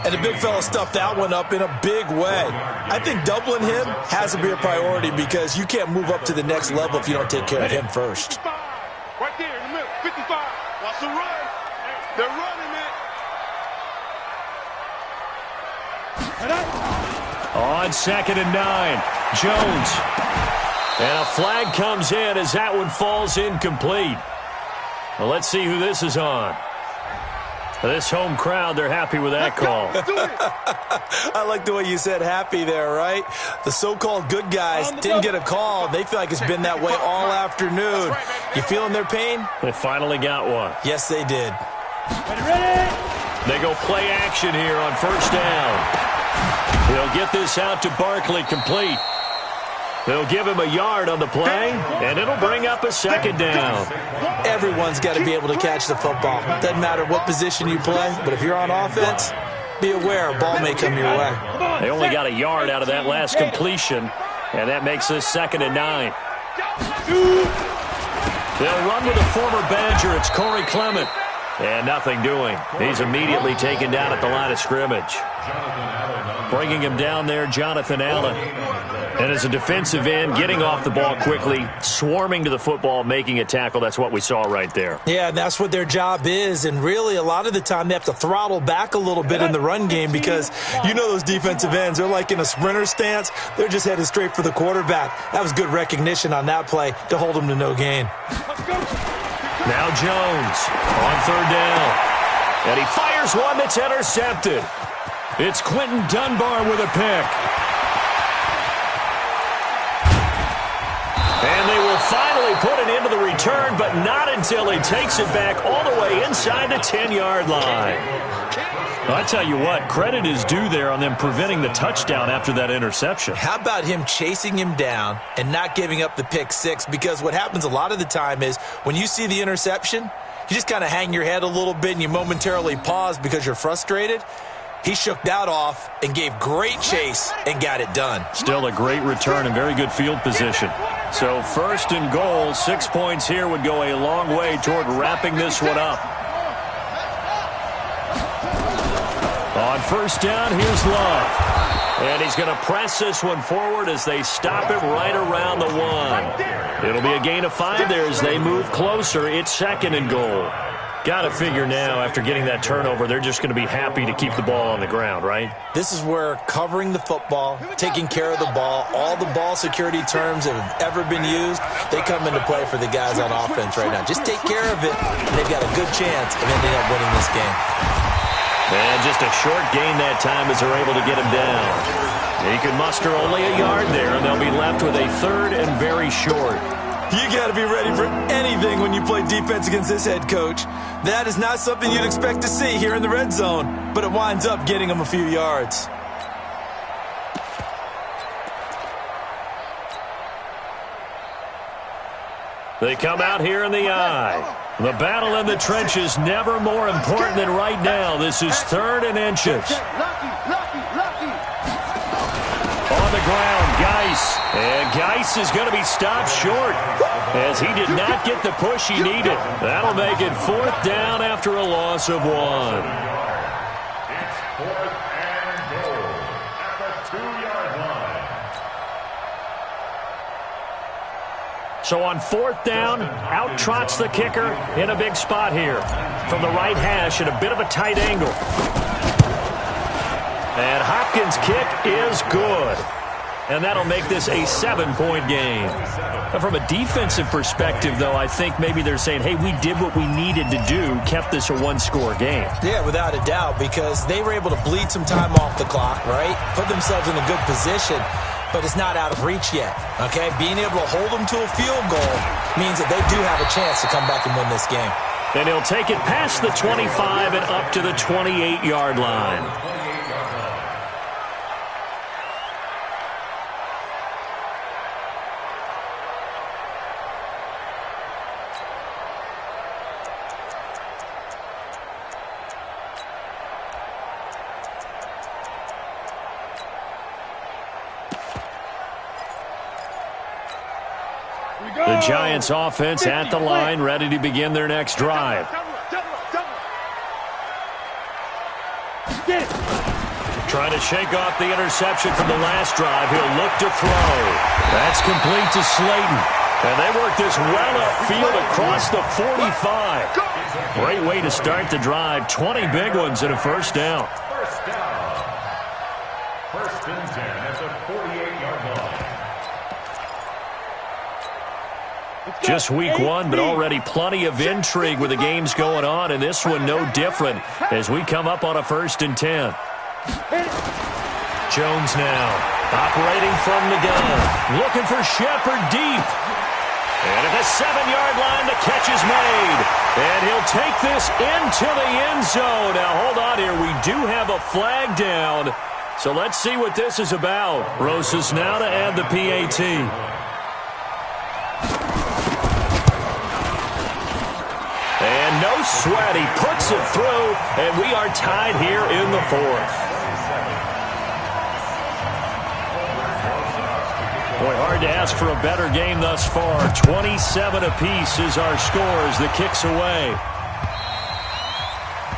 And the big fella stuffed that one up in a big way. I think doubling him has to be a priority because you can't move up to the next level if you don't take care of him first. Right there in the middle, 55. Watch the run. They're running it. On 2nd and 9, Jones. And a flag comes in as that one falls incomplete. Well, let's see who this is on. This home crowd, they're happy with that call. I like the way you said happy there, right? The so-called good guys didn't get a call. They feel like it's been that way all afternoon. You feeling their pain? They finally got one. Yes, they did. Ready? They go play action here on first down. They'll get this out to Barkley complete. They'll give him a yard on the play, and it'll bring up a second down. Everyone's got to be able to catch the football. Doesn't matter what position you play, but if you're on offense, be aware a ball may come your way. They only got a yard out of that last completion, and that makes this 2nd and 9. They'll run with a former Badger. It's Corey Clement. And nothing doing. He's immediately taken down at the line of scrimmage. Bringing him down there, Jonathan Allen. And as a defensive end, getting off the ball quickly, swarming to the football, making a tackle. That's what we saw right there. Yeah, and that's what their job is. And really, a lot of the time, they have to throttle back a little bit in the run game because you know those defensive ends, they're like in a sprinter stance. They're just headed straight for the quarterback. That was good recognition on that play to hold them to no gain. Now Jones on 3rd down. And he fires one that's intercepted. It's Quentin Dunbar with a pick. And they will finally put it into the return, but not until he takes it back all the way inside the 10-yard line. Well, I tell you what, credit is due there on them preventing the touchdown after that interception. How about him chasing him down and not giving up the pick six? Because what happens a lot of the time is when you see the interception, you just kind of hang your head a little bit and you momentarily pause because you're frustrated. He shook that off and gave great chase and got it done. Still a great return and very good field position. So 1st and goal, 6 points here would go a long way toward wrapping this one up. On first down, here's Love. And he's going to press this one forward as they stop it right around the 1. It'll be a gain of 5 there as they move closer. It's 2nd and goal. Got to figure now, after getting that turnover, they're just going to be happy to keep the ball on the ground, right? This is where covering the football, taking care of the ball, all the ball security terms that have ever been used, they come into play for the guys on offense right now. Just take care of it, and they've got a good chance of ending up winning this game. And just a short gain that time as they're able to get him down. He can muster only a yard there, and they'll be left with a 3rd and very short. You got to be ready for anything when you play defense against this head coach. That is not something you'd expect to see here in the red zone, but it winds up getting them a few yards. They come out here in the eye. The battle in the trenches never more important than right now. This is 3rd and inches. On the ground, Geis. And Geis is going to be stopped short as he did not get the push he needed. That'll make it 4th down after a loss of 1. It's 4th and goal at the 2-yard line. So on 4th down, out trots the kicker in a big spot here. From the right hash at a bit of a tight angle. And Hopkins' kick is good. And that'll make this a 7-point game. From a defensive perspective, though, I think maybe they're saying, hey, we did what we needed to do, kept this a one-score game. Yeah, without a doubt, because they were able to bleed some time off the clock, right? Put themselves in a good position, but it's not out of reach yet, okay? Being able to hold them to a field goal means that they do have a chance to come back and win this game. And he'll take it past the 25 and up to the 28-yard line. The Giants offense at the line, ready to begin their next drive. Trying to shake off the interception from the last drive. He'll look to throw. That's complete to Slayton. And they work this well upfield across the 45. Great way to start the drive. 20 big ones and a first down. First and 10 at the 48-yard line. Just week one, but already plenty of intrigue with the games going on, and this one no different as we come up on a first and 10. Jones now operating from the gun, looking for Shepard deep. And at the 7-yard line, the catch is made. And he'll take this into the end zone. Now, hold on here. We do have a flag down. So let's see what this is about. Rosas now to add the PAT. And no sweat. He puts it through, and we are tied here in the fourth. Boy, hard to ask for a better game thus far. 27 apiece is our scores. The kick's away.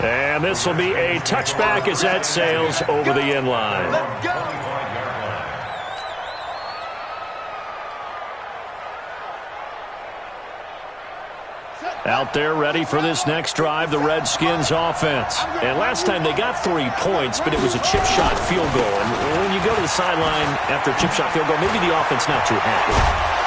And this will be a touchback as that sails over the end line. Out there ready for this next drive, the Redskins offense. And last time they got 3 points, but it was a chip shot field goal. And when you go to the sideline after a chip shot field goal, maybe the offense not too happy.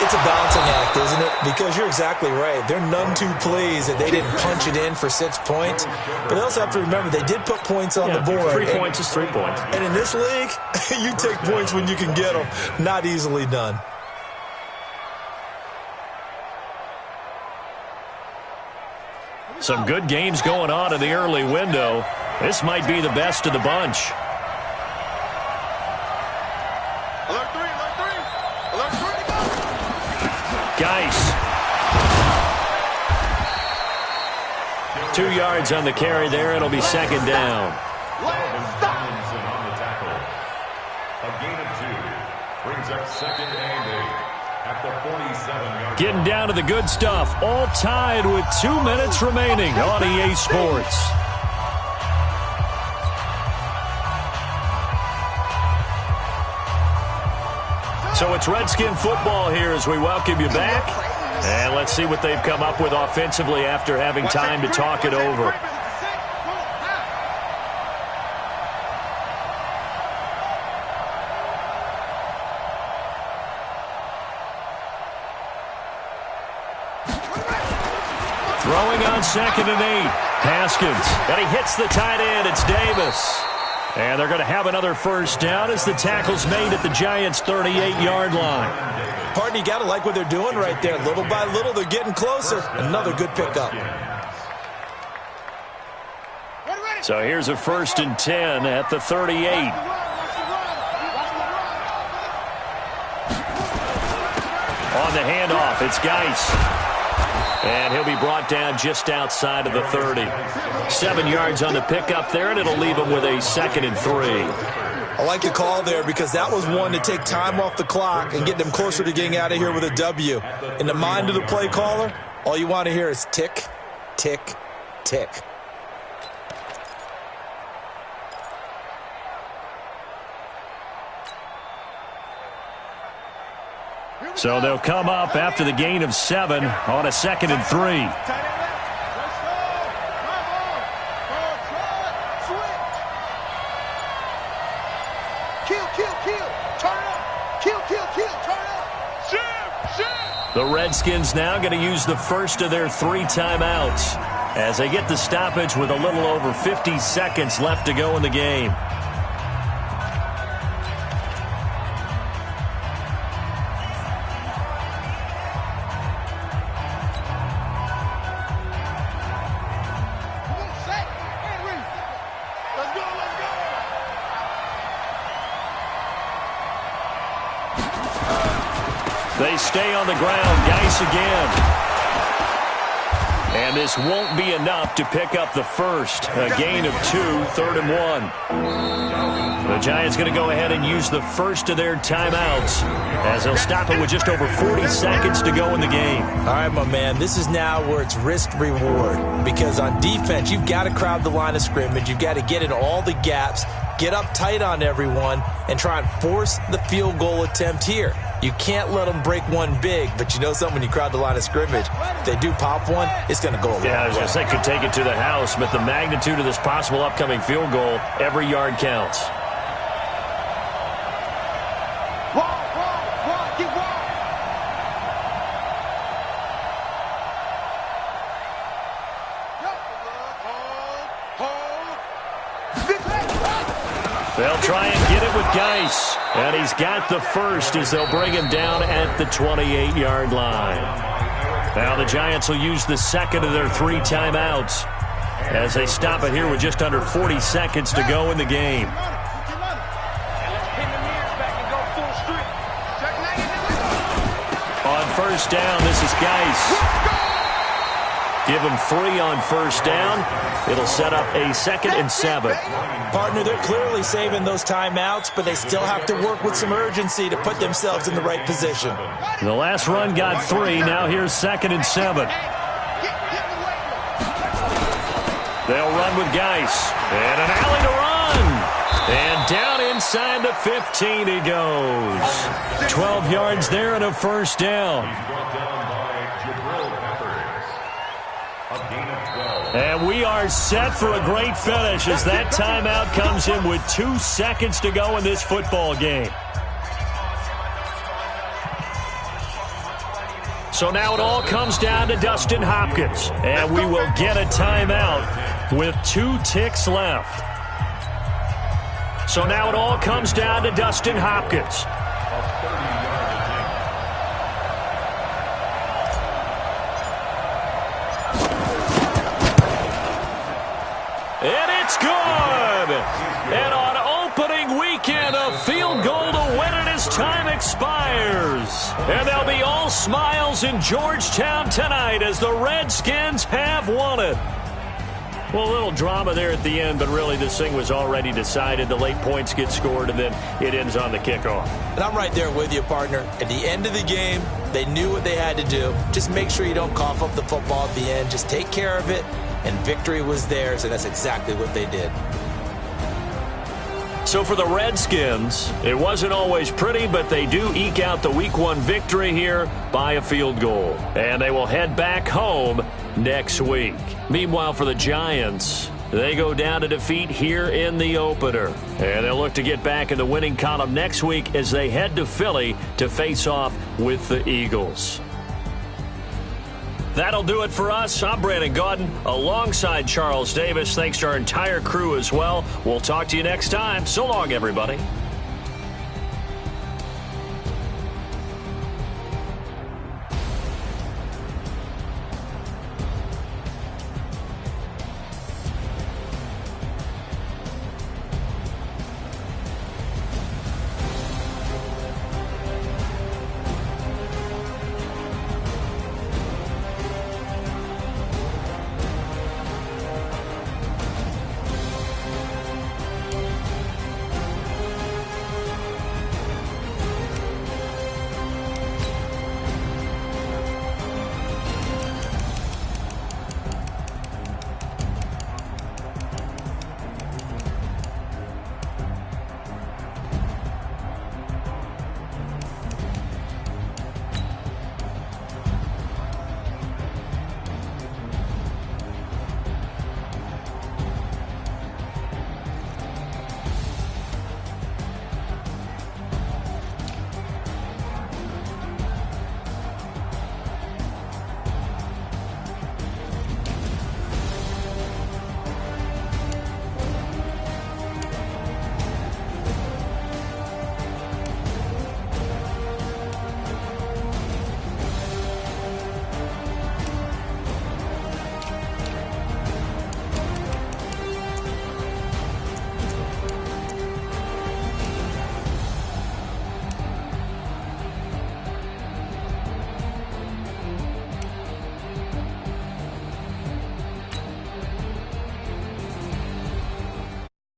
It's a balancing act, isn't it? Because you're exactly right. They're none too pleased that they didn't punch it in for 6 points. But they also have to remember they did put points on the board. 3 points is 3 points. And in this league, you take points when you can get them. Not easily done. Some good games going on in the early window. This might be the best of the bunch. Alert 3, alert 3. Alert 3, go. Geis. 2 yards on the carry there. It'll be second down. Robinson on the tackle. A gain of 2 brings up second and 8 at the 47-yard. Getting down to the good stuff. All tied with 2 minutes remaining on EA Sports. So it's Redskin football here as we welcome you back. And let's see what they've come up with offensively after having time to talk it over. Throwing on second and 8. Haskins. And he hits the tight end. It's Davis. And they're going to have another first down as the tackle's made at the Giants' 38-yard line. Pardon, you got to like what they're doing right there. Little by little, they're getting closer. Another good pickup. So here's a first and 10 at the 38. On the handoff, it's Geis. And he'll be brought down just outside of the 30. 7 yards on the pickup there, and it'll leave him with a second and 3. I like the call there because that was one to take time off the clock and get them closer to getting out of here with a W. In the mind of the play caller, all you want to hear is tick, tick, tick. So they'll come up after the gain of 7 on a second and 3. Kill, kill, kill. Turn up. Kill, kill, kill. Turn up. Shim, shim. The Redskins now going to use the first of their 3 timeouts as they get the stoppage with a little over 50 seconds left to go in the game. They stay on the ground. Geis again. And this won't be enough to pick up the first. A gain of 2, 3rd and 1. The Giants going to go ahead and use the first of their timeouts as they'll stop it with just over 40 seconds to go in the game. All right, my man, this is now where it's risk-reward. Because on defense, you've got to crowd the line of scrimmage. You've got to get in all the gaps, get up tight on everyone, and try and force the field goal attempt here. You can't let them break one big, but you know something, when you crowd the line of scrimmage, if they do pop one, it's going to go a long way. Yeah, I was going to say, could take it to the house, but the magnitude of this possible upcoming field goal, every yard counts. They'll try and get it with Geis. And he's got the first as they'll bring him down at the 28-yard line. Now the Giants will use the second of their 3 timeouts as they stop it here with just under 40 seconds to go in the game. On first down, this is Geis. Give him 3 on first down. It'll set up a 2nd and 7. Partner, they're clearly saving those timeouts, but they still have to work with some urgency to put themselves in the right position. The last run got 3. Now here's 2nd and 7. They'll run with Geis. And an alley to run. And down inside the 15 he goes. 12 yards there and a first down. And we are set for a great finish as that timeout comes in with 2 seconds to go in this football game. So now it all comes down to Dustin Hopkins. And we will get a timeout with 2 ticks left. So now it all comes down to Dustin Hopkins. And it's good! And on opening weekend, a field goal to win it as time expires. And they'll be all smiles in Georgetown tonight as the Redskins have won it. Well, a little drama there at the end, but really this thing was already decided. The late points get scored, and then it ends on the kickoff. And I'm right there with you, partner. At the end of the game, they knew what they had to do. Just make sure you don't cough up the football at the end. Just take care of it. And victory was theirs, and that's exactly what they did. So for the Redskins, it wasn't always pretty, but they do eke out the Week 1 victory here by a field goal. And they will head back home next week. Meanwhile, for the Giants, they go down to defeat here in the opener. And they'll look to get back in the winning column next week as they head to Philly to face off with the Eagles. That'll do it for us. I'm Brandon Gaudin alongside Charles Davis. Thanks to our entire crew as well. We'll talk to you next time. So long, everybody.